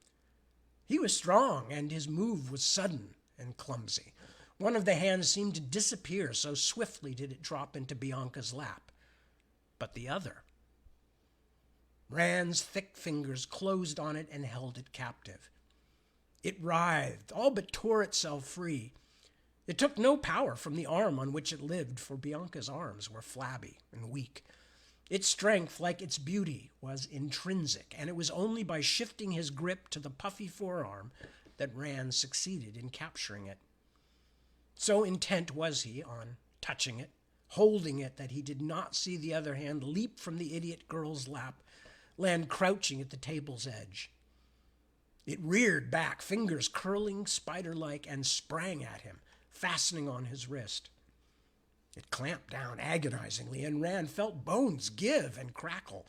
He was strong, and his move was sudden and clumsy. One of the hands seemed to disappear, so swiftly did it drop into Bianca's lap. But the other... Rand's thick fingers closed on it and held it captive. It writhed, all but tore itself free. It took no power from the arm on which it lived, for Bianca's arms were flabby and weak. Its strength, like its beauty, was intrinsic, and it was only by shifting his grip to the puffy forearm that Rand succeeded in capturing it. So intent was he on touching it, holding it, that he did not see the other hand leap from the idiot girl's lap, land crouching at the table's edge. It reared back, fingers curling spider-like, and sprang at him, fastening on his wrist. It clamped down agonizingly, and Rand felt bones give and crackle.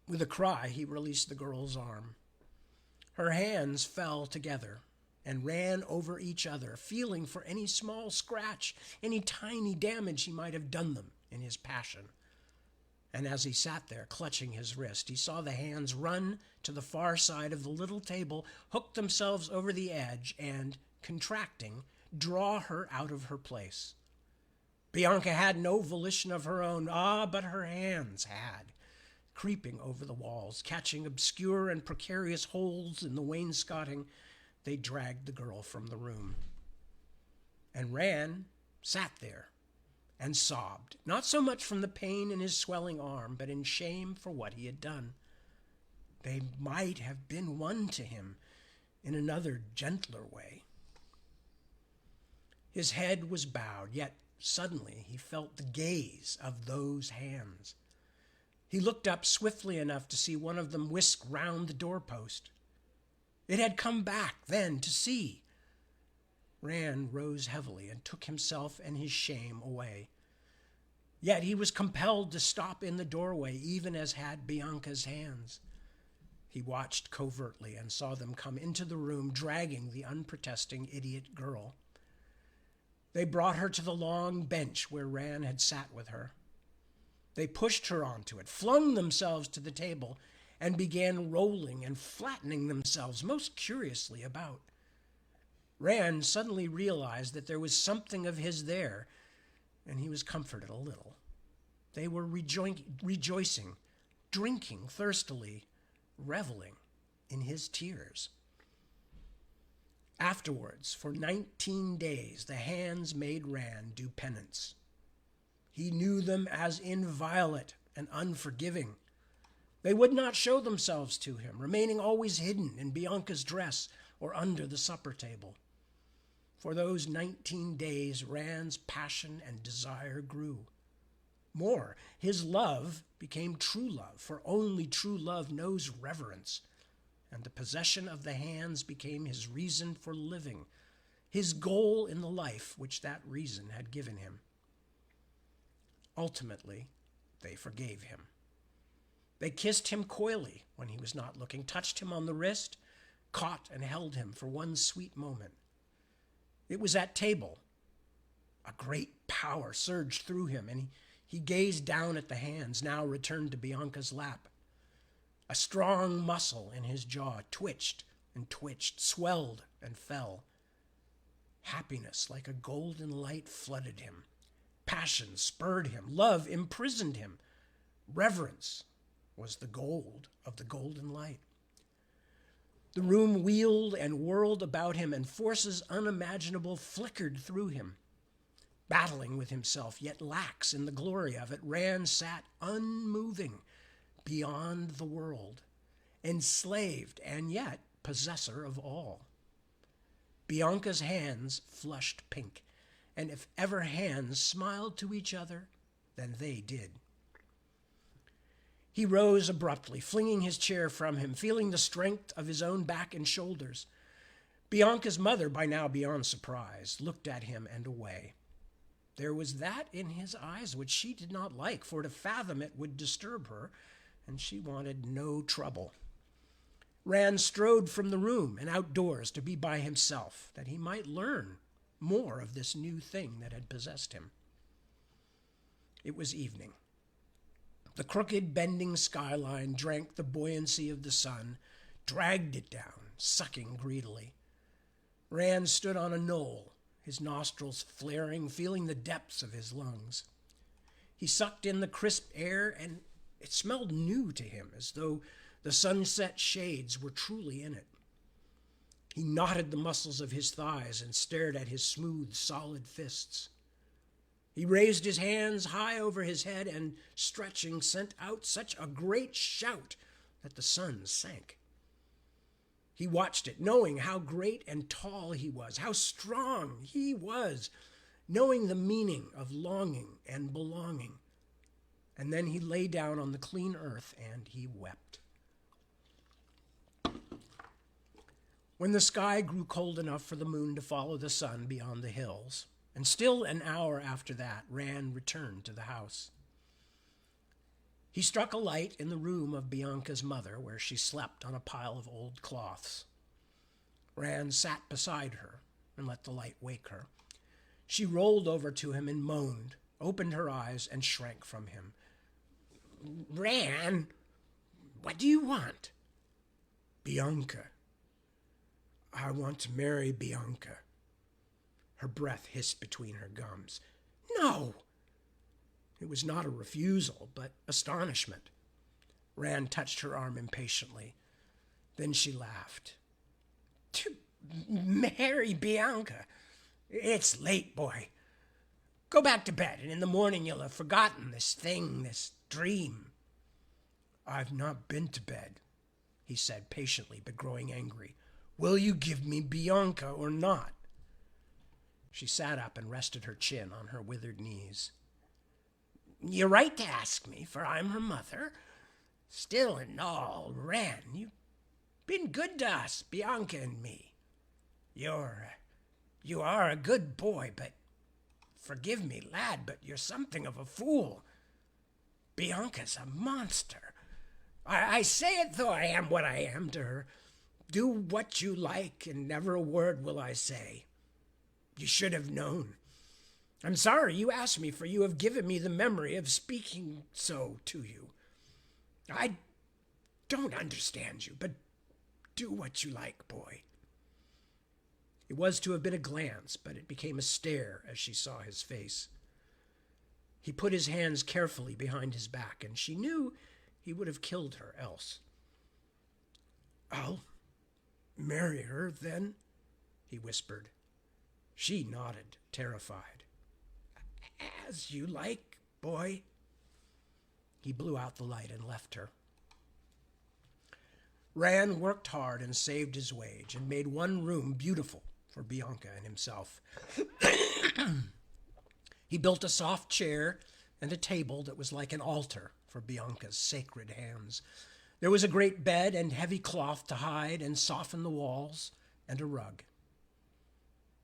With a cry, he released the girl's arm. Her hands fell together and ran over each other, feeling for any small scratch, any tiny damage he might have done them in his passion. And as he sat there, clutching his wrist, he saw the hands run to the far side of the little table, hook themselves over the edge, and, contracting, draw her out of her place. Bianca had no volition of her own, but her hands had, creeping over the walls, catching obscure and precarious holes in the wainscoting. They dragged the girl from the room. And Rand sat there and sobbed, not so much from the pain in his swelling arm, but in shame for what he had done. They might have been one to him in another, gentler way. His head was bowed, yet suddenly he felt the gaze of those hands. He looked up swiftly enough to see one of them whisk round the doorpost. It had come back then to see. Rand rose heavily and took himself and his shame away. Yet he was compelled to stop in the doorway, even as had Bianca's hands. He watched covertly and saw them come into the room, dragging the unprotesting idiot girl. They brought her to the long bench where Rand had sat with her. They pushed her onto it, flung themselves to the table, and began rolling and flattening themselves most curiously about. Rand suddenly realized that there was something of his there, and he was comforted a little. They were rejoicing, drinking thirstily, reveling in his tears. Afterwards, for 19 days, the hands made Rand do penance. He knew them as inviolate and unforgiving. They would not show themselves to him, remaining always hidden in Bianca's dress or under the supper table. For those 19 days, Rand's passion and desire grew. More, his love became true love, for only true love knows reverence, and the possession of the hands became his reason for living, his goal in the life which that reason had given him. Ultimately, they forgave him. They kissed him coyly when he was not looking, touched him on the wrist, caught and held him for one sweet moment. It was at table. A great power surged through him, and he gazed down at the hands, now returned to Bianca's lap. A strong muscle in his jaw twitched and twitched, swelled and fell. Happiness like a golden light flooded him. Passion spurred him. Love imprisoned him. Reverence was the gold of the golden light. The room wheeled and whirled about him, and forces unimaginable flickered through him. Battling with himself, yet lax in the glory of it, Rand sat unmoving beyond the world, enslaved and yet possessor of all. Bianca's hands flushed pink, and if ever hands smiled to each other, then they did. He rose abruptly, flinging his chair from him, feeling the strength of his own back and shoulders. Bianca's mother, by now beyond surprise, looked at him and away. There was that in his eyes which she did not like, for to fathom it would disturb her, and she wanted no trouble. Rand strode from the room and outdoors to be by himself, that he might learn more of this new thing that had possessed him. It was evening. The crooked, bending skyline drank the buoyancy of the sun, dragged it down, sucking greedily. Rand stood on a knoll, his nostrils flaring, feeling the depths of his lungs. He sucked in the crisp air, and it smelled new to him, as though the sunset shades were truly in it. He knotted the muscles of his thighs and stared at his smooth, solid fists. He raised his hands high over his head and, stretching, sent out such a great shout that the sun sank. He watched it, knowing how great and tall he was, how strong he was, knowing the meaning of longing and belonging. And then he lay down on the clean earth and he wept. When the sky grew cold enough for the moon to follow the sun beyond the hills, and still an hour after that, Rand returned to the house. He struck a light in the room of Bianca's mother, where she slept on a pile of old cloths. Rand sat beside her and let the light wake her. She rolled over to him and moaned, opened her eyes, and shrank from him. "Rand, what do you want?" "Bianca. I want to marry Bianca." Her breath hissed between her gums. "No!" It was not a refusal, but astonishment. Rand touched her arm impatiently. Then she laughed. "To marry Bianca? It's late, boy. Go back to bed, and in the morning you'll have forgotten this thing, this dream." "I've not been to bed," he said patiently, but growing angry. "Will you give me Bianca or not?" She sat up and rested her chin on her withered knees. "You're right to ask me, for I'm her mother. Still and all, Rand, you've been good to us, Bianca and me. You are a good boy, but forgive me, lad, but you're something of a fool. Bianca's a monster. I say it though I am what I am to her. Do what you like, and never a word will I say. You should have known. I'm sorry you asked me, for you have given me the memory of speaking so to you. I don't understand you, but do what you like, boy." It was to have been a glance, but it became a stare as she saw his face. He put his hands carefully behind his back, and she knew he would have killed her else. "I'll marry her, then?" he whispered. She nodded, terrified. "As you like, boy." He blew out the light and left her. Rand worked hard and saved his wage and made one room beautiful for Bianca and himself. He built a soft chair and a table that was like an altar for Bianca's sacred hands. There was a great bed and heavy cloth to hide and soften the walls, and a rug.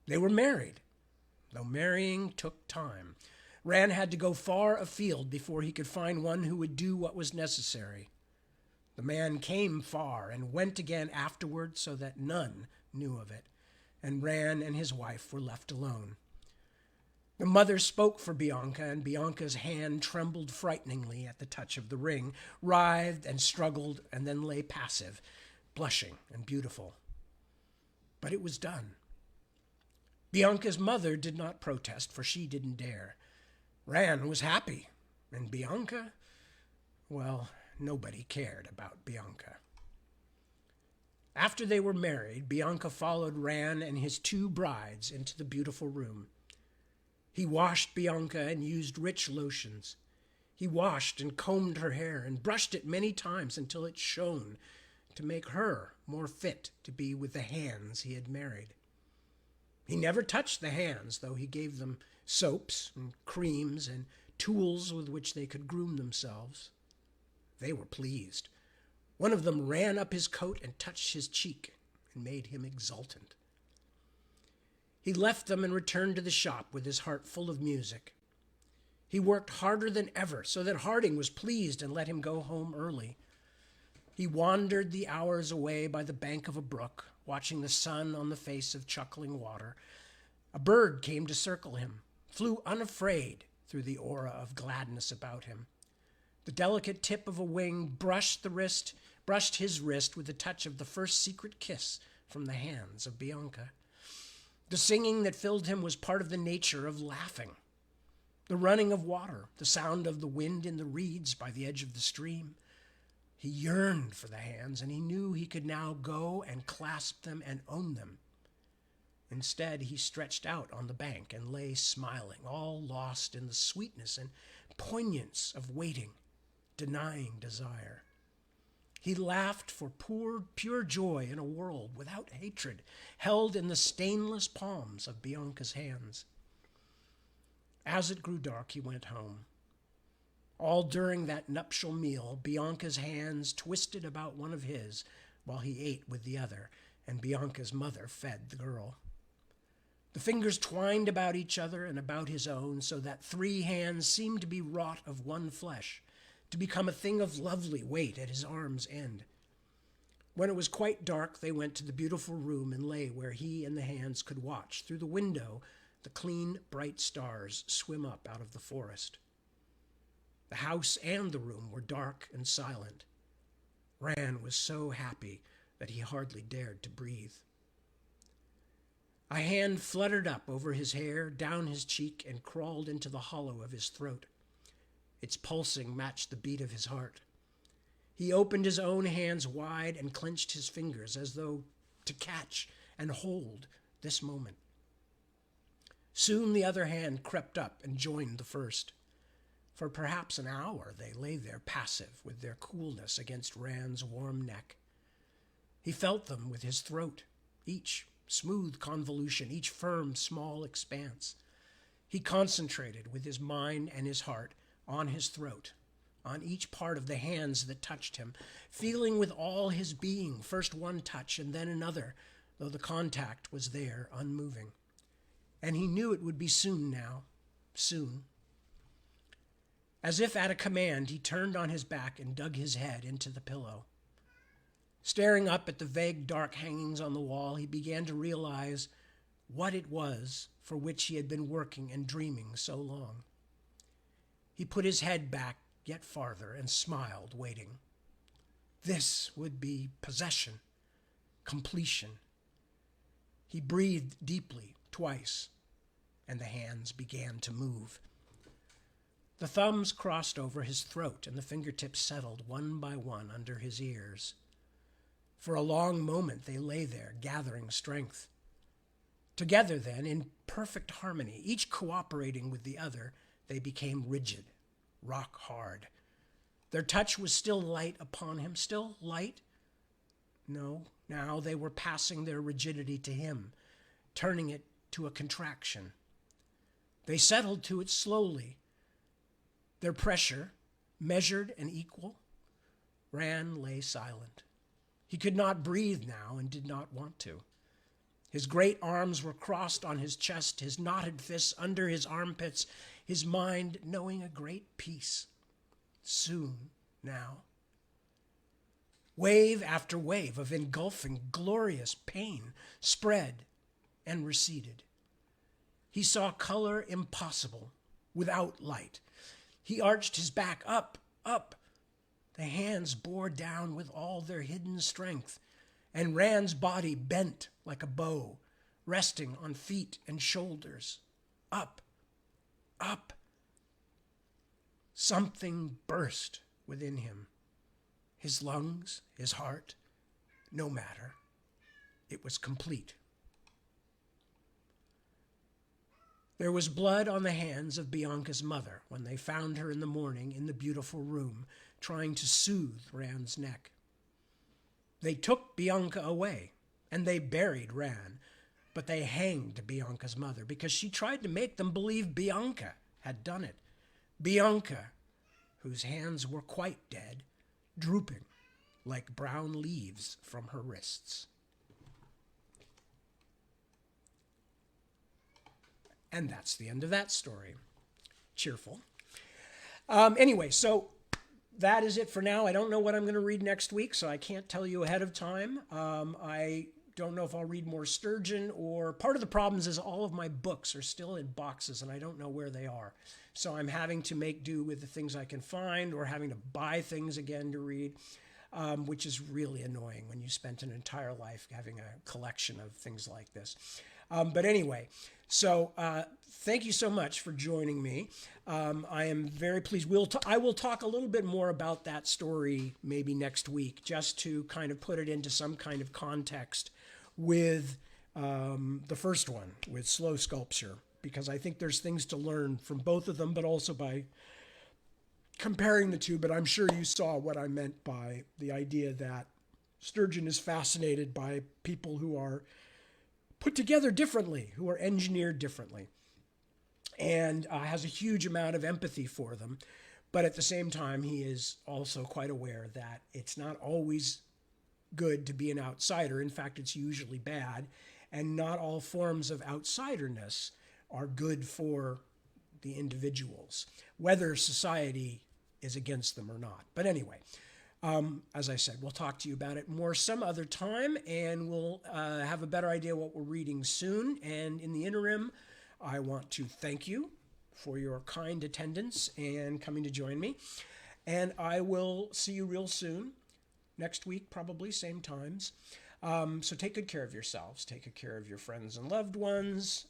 They were married, though marrying took time. Rand had to go far afield before he could find one who would do what was necessary. The man came far and went again afterward, so that none knew of it, and Rand and his wife were left alone. The mother spoke for Bianca, and Bianca's hand trembled frighteningly at the touch of the ring, writhed and struggled, and then lay passive, blushing and beautiful. But it was done. Bianca's mother did not protest, for she didn't dare. Rand was happy, and Bianca, well, nobody cared about Bianca. After they were married, Bianca followed Rand and his two brides into the beautiful room. He washed Bianca and used rich lotions. He washed and combed her hair and brushed it many times until it shone, to make her more fit to be with the hands he had married. He never touched the hands, though he gave them soaps and creams and tools with which they could groom themselves. They were pleased. One of them ran up his coat and touched his cheek and made him exultant. He left them and returned to the shop with his heart full of music. He worked harder than ever, so that Harding was pleased and let him go home early. He wandered the hours away by the bank of a brook, watching the sun on the face of chuckling water. A bird came to circle him, flew unafraid through the aura of gladness about him. The delicate tip of a wing brushed his wrist with the touch of the first secret kiss from the hands of Bianca. The singing that filled him was part of the nature of laughing. The running of water, the sound of the wind in the reeds by the edge of the stream. He yearned for the hands, and he knew he could now go and clasp them and own them. Instead, he stretched out on the bank and lay smiling, all lost in the sweetness and poignance of waiting, denying desire. He laughed for pure joy in a world without hatred, held in the stainless palms of Bianca's hands. As it grew dark, he went home. All during that nuptial meal, Bianca's hands twisted about one of his while he ate with the other, and Bianca's mother fed the girl. The fingers twined about each other and about his own, so that 3 hands seemed to be wrought of one flesh, to become a thing of lovely weight at his arm's end. When it was quite dark, they went to the beautiful room and lay where he and the hands could watch through the window the clean, bright stars swim up out of the forest. The house and the room were dark and silent. Ran was so happy that he hardly dared to breathe. A hand fluttered up over his hair, down his cheek, and crawled into the hollow of his throat. Its pulsing matched the beat of his heart. He opened his own hands wide and clenched his fingers as though to catch and hold this moment. Soon the other hand crept up and joined the first. For perhaps an hour they lay there passive with their coolness against Rand's warm neck. He felt them with his throat, each smooth convolution, each firm small expanse. He concentrated with his mind and his heart on his throat, on each part of the hands that touched him, feeling with all his being, first one touch and then another, though the contact was there, unmoving. And he knew it would be soon now, soon. As if at a command, he turned on his back and dug his head into the pillow. Staring up at the vague dark hangings on the wall, he began to realize what it was for which he had been working and dreaming so long. He put his head back yet farther and smiled, waiting. This would be possession, completion. He breathed deeply twice, and the hands began to move. The thumbs crossed over his throat, and the fingertips settled one by one under his ears. For a long moment they lay there, gathering strength. Together then, in perfect harmony, each cooperating with the other, they became rigid, rock hard. Their touch was still light upon him, still light. No, now they were passing their rigidity to him, turning it to a contraction. They settled to it slowly. Their pressure, measured and equal, Rand lay silent. He could not breathe now and did not want to. His great arms were crossed on his chest, his knotted fists under his armpits, his mind knowing a great peace. Soon now. Wave after wave of engulfing, glorious pain spread and receded. He saw color impossible, without light. He arched his back up. The hands bore down with all their hidden strength, and Rand's body bent like a bow, resting on feet and shoulders. Up. Something burst within him. His lungs, his heart, no matter. It was complete. There was blood on the hands of Bianca's mother when they found her in the morning in the beautiful room, trying to soothe Rand's neck. They took Bianca away, and they buried Rand, but they hanged Bianca's mother because she tried to make them believe Bianca had done it. Bianca, whose hands were quite dead, drooping like brown leaves from her wrists. And that's the end of that story. Cheerful. Anyway, so that is it for now. I don't know what I'm going to read next week, so I can't tell you ahead of time. I don't know if I'll read more Sturgeon, or part of the problems is all of my books are still in boxes and I don't know where they are. So I'm having to make do with the things I can find, or having to buy things again to read, which is really annoying when you spent an entire life having a collection of things like this. But anyway, so thank you so much for joining me. I am very pleased. I will talk a little bit more about that story maybe next week, just to kind of put it into some kind of context with the first one, with slow sculpture, because I think there's things to learn from both of them, but also by comparing the two. But I'm sure you saw what I meant by the idea that Sturgeon is fascinated by people who are put together differently, who are engineered differently, and has a huge amount of empathy for them. But at the same time, he is also quite aware that it's not always good to be an outsider. In fact, it's usually bad. And not all forms of outsiderness are good for the individuals, whether society is against them or not. But anyway, as I said, we'll talk to you about it more some other time, and we'll have a better idea what we're reading soon. And in the interim, I want to thank you for your kind attendance and coming to join me. And I will see you real soon, next week, probably, same times. So take good care of yourselves. Take good care of your friends and loved ones.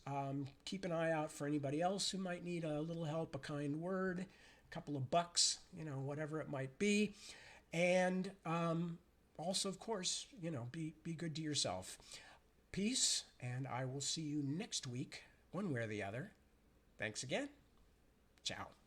Keep an eye out for anybody else who might need a little help, a kind word, a couple of bucks, whatever it might be. And also, of course, be good to yourself. Peace, and I will see you next week, one way or the other. Thanks again. Ciao.